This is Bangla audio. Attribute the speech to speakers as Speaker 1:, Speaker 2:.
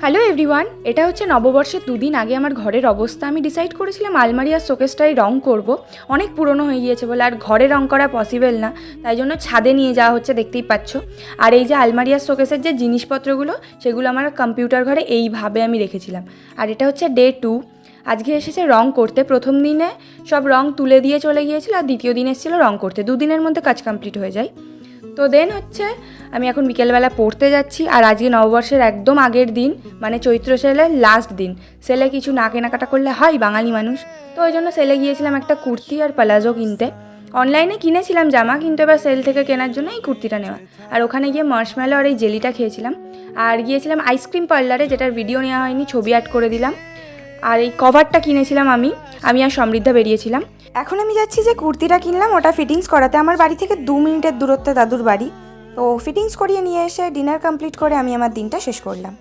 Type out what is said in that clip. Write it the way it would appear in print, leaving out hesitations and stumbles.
Speaker 1: হ্যালো এভরিওয়ান, এটা হচ্ছে নববর্ষের দুদিন আগে আমার ঘরের অবস্থা। আমি ডিসাইড করেছিলাম আলমারি আর শোকেসটাই রং করব, অনেক পুরনো হয়ে গিয়েছে বলে, আর ঘরে রং করা পসিবল না, তাই জন্য ছাদে নিয়ে যাওয়া হচ্ছে, দেখতেই পাচ্ছ। আর এই যে আলমারি আর শোকেসের যে জিনিসপত্রগুলো, সেগুলো আমার কম্পিউটার ঘরে এইভাবে আমি রেখেছিলাম। আর এটা হচ্ছে ডে 2। আজকে এসেছে রং করতে। প্রথম দিনে সব রং তুলে দিয়ে চলে গিয়েছিল, আর দ্বিতীয় দিন এসেছিলো রং করতে। দুদিনের মধ্যে কাজ কমপ্লিট হয়ে যায়। তো দেন হচ্ছে আমি এখন বিকেলবেলা পড়তে যাচ্ছি। আর আজকে নববর্ষের একদম আগের দিন, মানে চৈত্র সেলের লাস্ট দিন। সেলে কিছু না কেনাকাটা করলে হয়, বাঙালি মানুষ। তো ওই জন্য সেলে গিয়েছিলাম একটা কুর্তি আর প্লাজো কিনতে। অনলাইনে কিনেছিলাম জামা, কিন্তু এবার সেল থেকে কেনার জন্য এই কুর্তিটা নেওয়া। আর ওখানে গিয়ে মার্শম্যালো আর এই জেলিটা খেয়েছিলাম। আর গিয়েছিলাম আইসক্রিম পার্লারে, যেটার ভিডিও নেওয়া হয়নি, ছবি অ্যাড করে দিলাম। আর এই কভারটা কিনেছিলাম আমি আর সমৃদ্ধা বেরিয়েছিলাম। এখন আমি যাচ্ছি যে কুর্তিটা কিনলাম ওটা ফিটিংস করাতে। আমার বাড়ি থেকে 2 মিনিটের দূরত্বে দাদুর বাড়ি। তো ফিটিংস করিয়ে নিয়ে এসে ডিনার কমপ্লিট করে আমি আমার দিনটা শেষ করলাম।